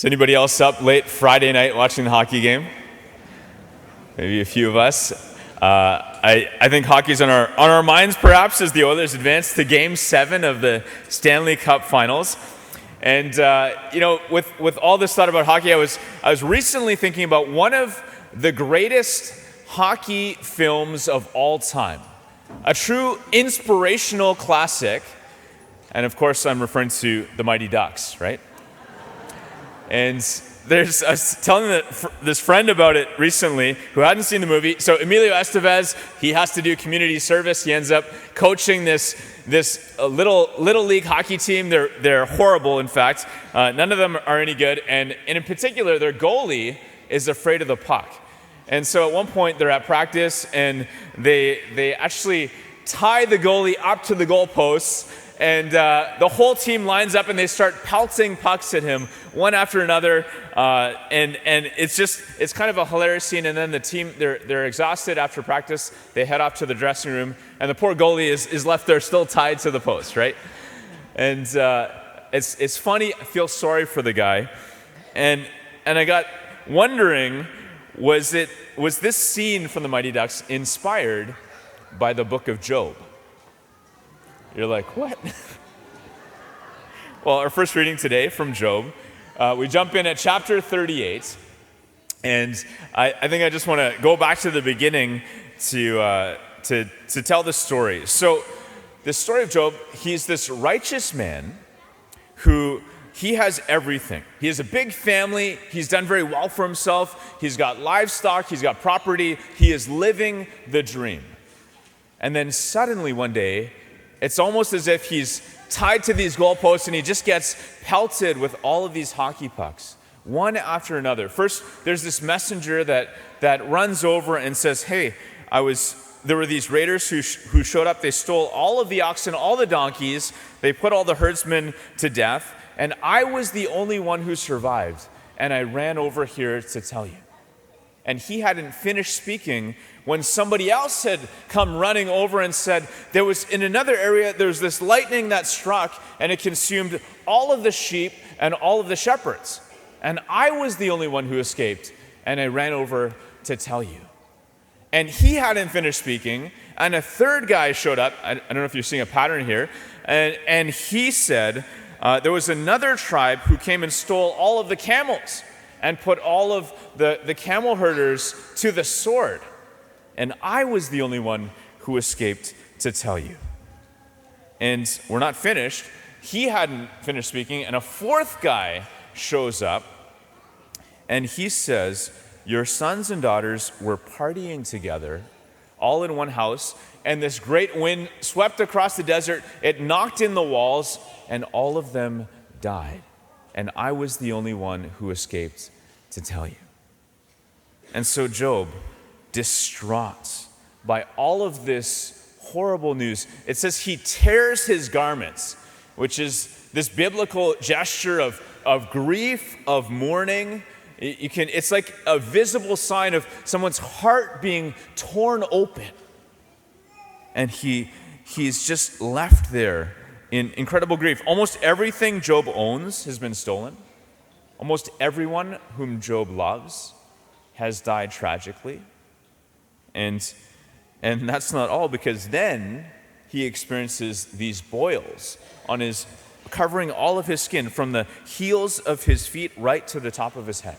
Is anybody else up late Friday night watching the hockey game? Maybe a few of us. I think hockey's on our minds, perhaps, as the Oilers advance to Game 7 of the Stanley Cup Finals. And with all this thought about hockey, I was recently thinking about one of the greatest hockey films of all time, a true inspirational classic. And of course, I'm referring to The Mighty Ducks, right? And I was telling this friend about it recently who hadn't seen the movie. So Emilio Estevez, he has to do community service. He ends up coaching this little league hockey team. They're horrible, in fact. None of them are any good. And in particular, their goalie is afraid of the puck. And so at one point, they're at practice, and they actually tie the goalie up to the goalposts. And the whole team lines up and they start pelting pucks at him one after another. And it's kind of a hilarious scene. And then the team, they're exhausted after practice. They head off to the dressing room. And the poor goalie is left there still tied to the post, right? And it's funny. I feel sorry for the guy. And I got wondering, was this scene from the Mighty Ducks inspired by the book of Job? You're like, what? Well, our first reading today from Job, we jump in at chapter 38, and I think I just want to go back to the beginning to tell the story. So, the story of Job, he's this righteous man who he has everything. He has a big family. He's done very well for himself. He's got livestock. He's got property. He is living the dream. And then suddenly one day, it's almost as if he's tied to these goalposts and he just gets pelted with all of these hockey pucks, one after another. First, there's this messenger that runs over and says, hey, there were these raiders who showed up. They stole all of the oxen, all the donkeys. They put all the herdsmen to death. And I was the only one who survived. And I ran over here to tell you. And he hadn't finished speaking when somebody else had come running over and said, in another area, there was this lightning that struck and it consumed all of the sheep and all of the shepherds. And I was the only one who escaped, and I ran over to tell you. And he hadn't finished speaking, and a third guy showed up. I don't know if you're seeing a pattern here. And he said, there was another tribe who came and stole all of the camels and put all of the camel herders to the sword. And I was the only one who escaped to tell you. And we're not finished. He hadn't finished speaking, and a fourth guy shows up, and he says, your sons and daughters were partying together, all in one house, and this great wind swept across the desert. It knocked in the walls, and all of them died. And I was the only one who escaped to tell you. And so Job, distraught by all of this horrible news, it says he tears his garments, which is this biblical gesture of grief, of mourning. It's like a visible sign of someone's heart being torn open. And he's just left there in incredible grief. Almost everything Job owns has been stolen. Almost everyone whom Job loves has died tragically. And that's not all, because then he experiences these boils covering all of his skin, from the heels of his feet right to the top of his head.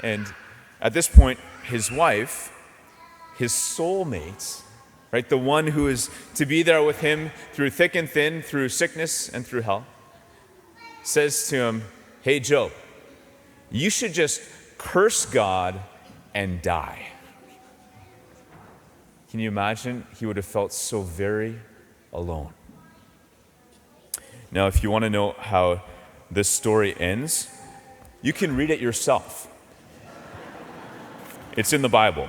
And at this point, his wife, his soulmate, right, the one who is to be there with him through thick and thin, through sickness and through hell, says to him, hey, Job, you should just curse God and die. Can you imagine? He would have felt so very alone. Now, if you want to know how this story ends, you can read it yourself. It's in the Bible.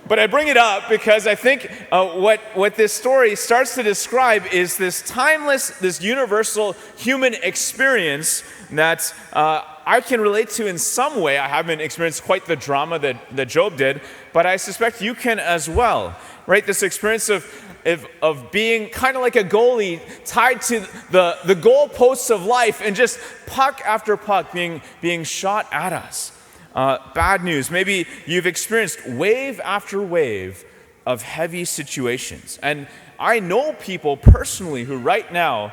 But I bring it up because I think what this story starts to describe is this timeless, this universal human experience that I can relate to in some way. I haven't experienced quite the drama that Job did, but I suspect you can as well, right? This experience of of being kind of like a goalie tied to the goalposts of life, and just puck after puck being shot at us. Bad news. Maybe you've experienced wave after wave of heavy situations. And I know people personally who right now,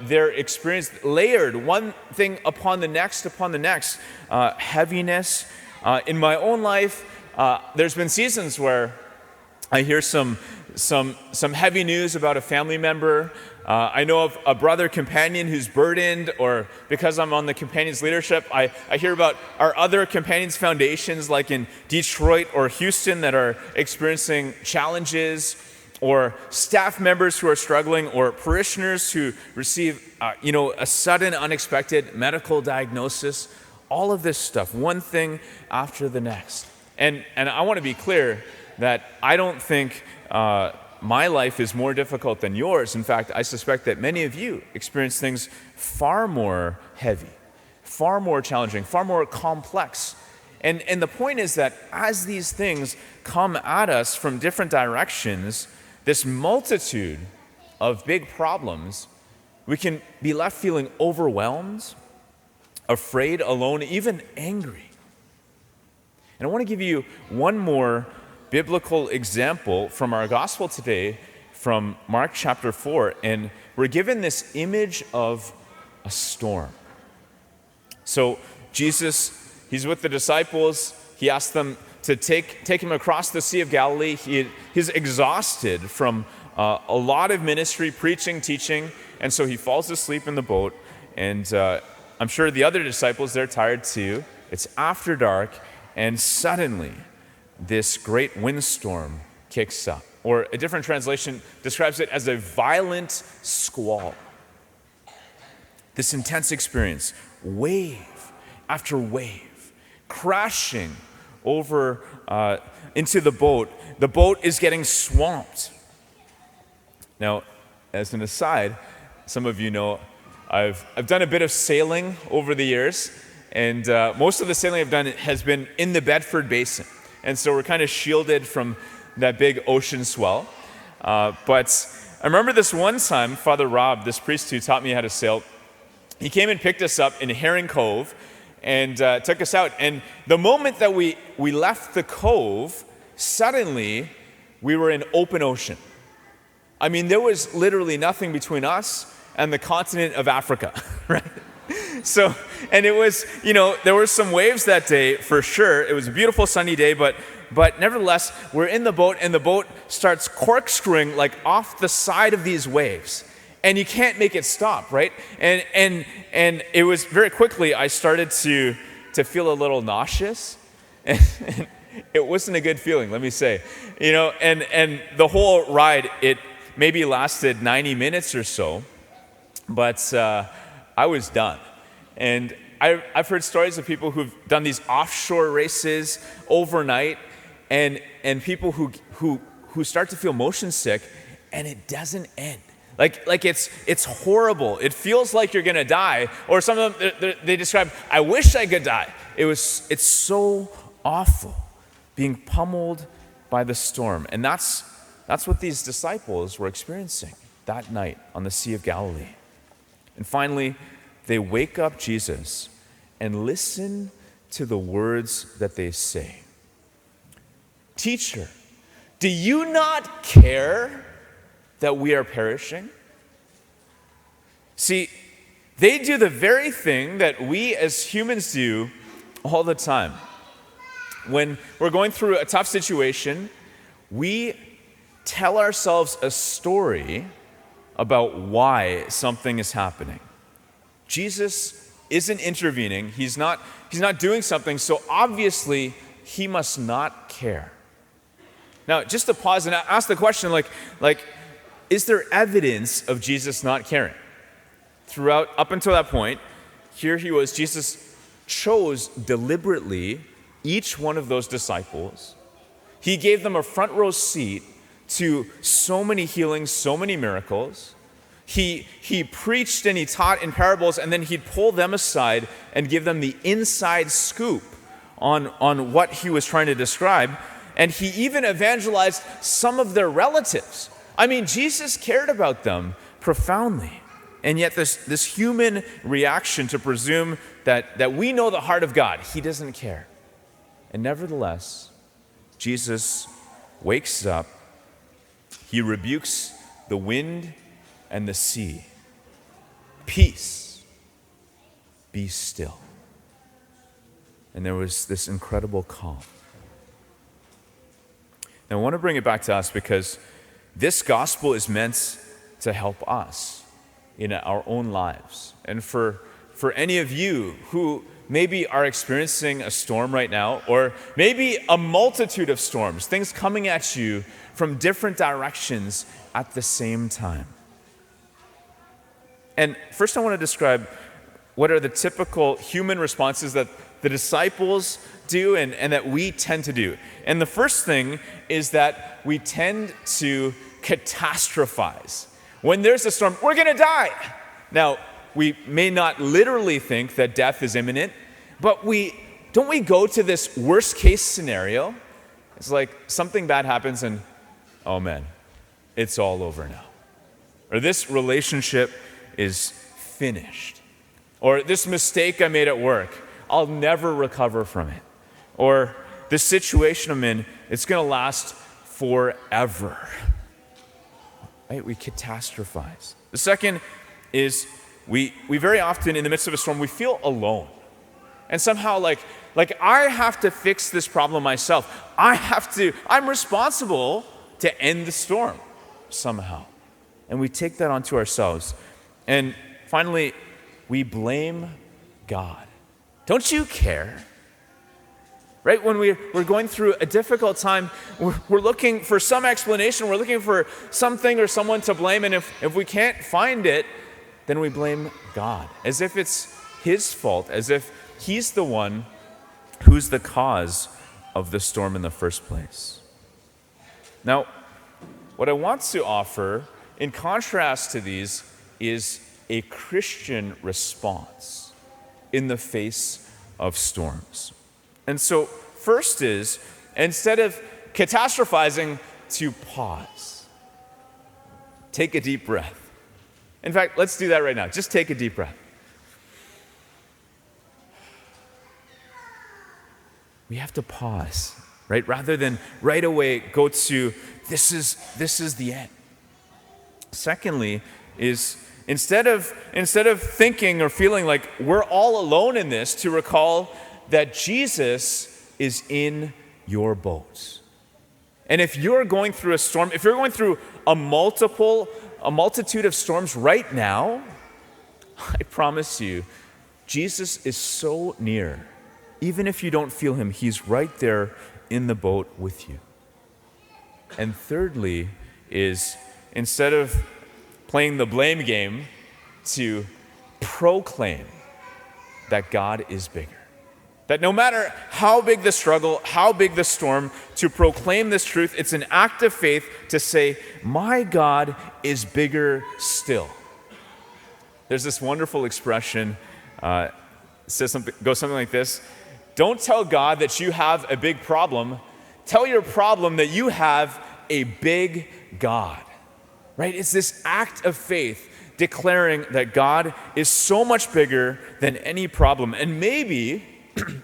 they're experienced layered, one thing upon the next, heaviness. In my own life, there's been seasons where I hear some heavy news about a family member. I know of a brother companion who's burdened, or because I'm on the companions leadership, I hear about our other companions foundations like in Detroit or Houston that are experiencing challenges, or staff members who are struggling, or parishioners who receive a sudden unexpected medical diagnosis. All of this stuff, one thing after the next. And I want to be clear that I don't think my life is more difficult than yours. In fact, I suspect that many of you experience things far more heavy, far more challenging, far more complex. And the point is that as these things come at us from different directions, this multitude of big problems, we can be left feeling overwhelmed, afraid, alone, even angry. And I want to give you one more biblical example from our gospel today, from Mark chapter 4, and we're given this image of a storm. So Jesus, he's with the disciples. He asks them to take him across the Sea of Galilee. He's exhausted from a lot of ministry, preaching, teaching, and so he falls asleep in the boat. And I'm sure the other disciples, they're tired too. It's after dark, and suddenly this great windstorm kicks up. Or a different translation describes it as a violent squall. This intense experience, wave after wave, crashing over into the boat. The boat is getting swamped. Now, as an aside, some of you know I've done a bit of sailing over the years, and most of the sailing I've done has been in the Bedford Basin. And so we're kind of shielded from that big ocean swell. But I remember this one time, Father Rob, this priest who taught me how to sail, he came and picked us up in Herring Cove and took us out. And the moment that we left the cove, suddenly we were in open ocean. I mean, there was literally nothing between us and the continent of Africa, right? So, and it was, there were some waves that day for sure. It was a beautiful sunny day, but nevertheless, we're in the boat, and the boat starts corkscrewing like off the side of these waves, and you can't make it stop, right? And it was very quickly I started to feel a little nauseous, and it wasn't a good feeling, let me say, and the whole ride, it maybe lasted 90 minutes or so, but I was done. And I've heard stories of people who've done these offshore races overnight, and people who start to feel motion sick, and it doesn't end. Like it's horrible. It feels like you're gonna die. Or some of them they describe, I wish I could die. It's so awful being pummeled by the storm. And that's what these disciples were experiencing that night on the Sea of Galilee. And finally, they wake up Jesus and listen to the words that they say. Teacher, do you not care that we are perishing? See, they do the very thing that we as humans do all the time. When we're going through a tough situation, we tell ourselves a story about why something is happening. Jesus isn't intervening. He's not doing something, so obviously he must not care. Now, just to pause and ask the question, like, is there evidence of Jesus not caring? Throughout, up until that point, here he was, Jesus chose deliberately each one of those disciples. He gave them a front row seat to so many healings, so many miracles. He preached and he taught in parables, and then he'd pull them aside and give them the inside scoop on what he was trying to describe. And he even evangelized some of their relatives. I mean, Jesus cared about them profoundly. And yet this human reaction to presume that we know the heart of God, he doesn't care. And nevertheless, Jesus wakes up, he rebukes the wind and the sea. Peace, be still. And there was this incredible calm. Now I want to bring it back to us because this gospel is meant to help us in our own lives. And for any of you who maybe are experiencing a storm right now, or maybe a multitude of storms, things coming at you from different directions at the same time. And first I want to describe what are the typical human responses that the disciples do and that we tend to do. And the first thing is that we tend to catastrophize. When there's a storm, we're going to die. Now, we may not literally think that death is imminent, but don't we go to this worst case scenario? It's like something bad happens and, oh man, it's all over now. Or this relationship is finished. Or this mistake I made at work, I'll never recover from it. Or the situation I'm in, it's going to last forever. Right? We catastrophize. The second is we very often, in the midst of a storm, we feel alone. And somehow like I have to fix this problem myself. I'm responsible to end the storm somehow. And we take that onto ourselves. And finally, we blame God. Don't you care? Right? When we're going through a difficult time, we're looking for some explanation. We're looking for something or someone to blame. And if we can't find it, then we blame God, as if it's his fault, as if he's the one who's the cause of the storm in the first place. Now, what I want to offer, in contrast to these, is a Christian response in the face of storms. And so, first is, instead of catastrophizing, to pause. Take a deep breath. In fact, let's do that right now. Just take a deep breath. We have to pause, right? Rather than right away go to, this is the end. Secondly, is instead of thinking or feeling like we're all alone in this, to recall that Jesus is in your boat. And if you're going through a storm, if you're going through a multitude of storms right now, I promise you, Jesus is so near. Even if you don't feel him, he's right there in the boat with you. And thirdly is, instead of playing the blame game, to proclaim that God is bigger. That no matter how big the struggle, how big the storm, to proclaim this truth, it's an act of faith to say, my God is bigger still. There's this wonderful expression, goes something like this: don't tell God that you have a big problem, tell your problem that you have a big God. Right? It's this act of faith declaring that God is so much bigger than any problem. And maybe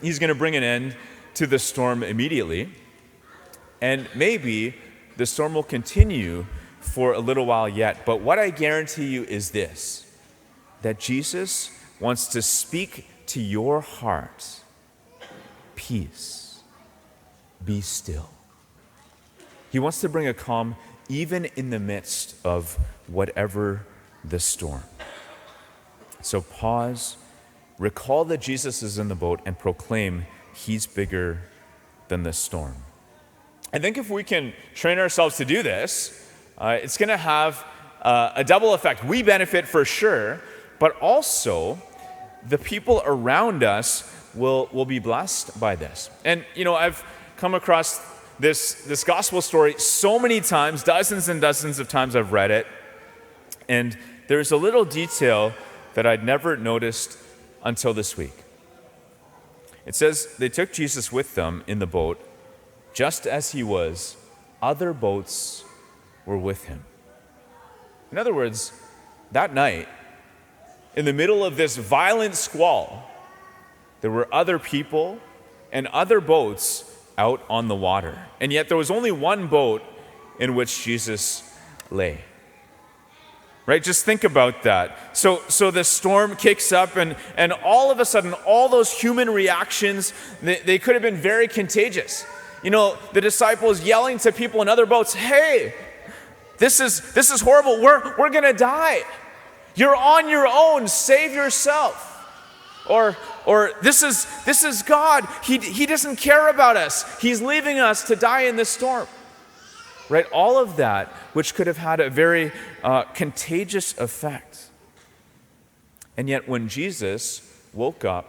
he's going to bring an end to the storm immediately. And maybe the storm will continue for a little while yet. But what I guarantee you is this: that Jesus wants to speak to your heart. Peace. Be still. He wants to bring a calm even in the midst of whatever the storm. So pause, recall that Jesus is in the boat, and proclaim he's bigger than the storm. I think if we can train ourselves to do this, it's going to have a double effect. We benefit for sure, but also the people around us will be blessed by this. And, I've come across this gospel story so many times, dozens and dozens of times I've read it, and there's a little detail that I'd never noticed until this week. It says they took Jesus with them in the boat. Just as he was, other boats were with him. In other words, that night, in the middle of this violent squall, there were other people and other boats out on the water. And yet there was only one boat in which Jesus lay. Right? Just think about that. So the storm kicks up, and all of a sudden, all those human reactions, they could have been very contagious. You know, the disciples yelling to people in other boats, "Hey, this is horrible. We're going to die. You're on your own. Save yourself." Or this is God. He doesn't care about us. He's leaving us to die in this storm. Right? All of that, which could have had a very contagious effect. And yet when Jesus woke up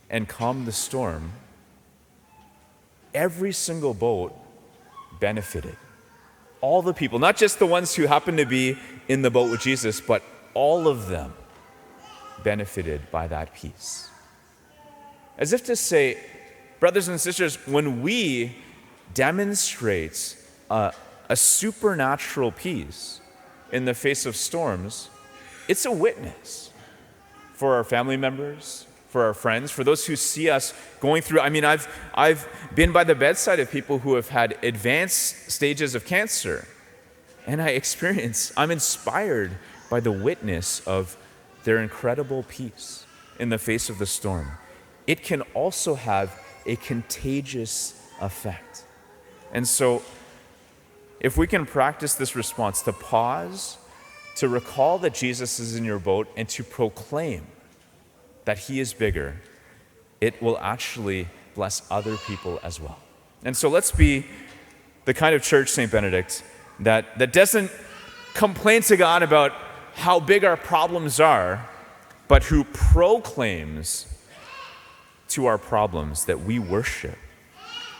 and calmed the storm, every single boat benefited. All the people, not just the ones who happened to be in the boat with Jesus, but all of them benefited by that peace. As if to say, brothers and sisters, when we demonstrate a supernatural peace in the face of storms, it's a witness for our family members, for our friends, for those who see us going through. I mean, I've been by the bedside of people who have had advanced stages of cancer, and I'm inspired by the witness of their incredible peace in the face of the storm. It can also have a contagious effect. And so, if we can practice this response, to pause, to recall that Jesus is in your boat, and to proclaim that he is bigger, it will actually bless other people as well. And so let's be the kind of church, St. Benedict, that doesn't complain to God about how big our problems are, but who proclaims to our problems that we worship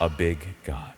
a big God.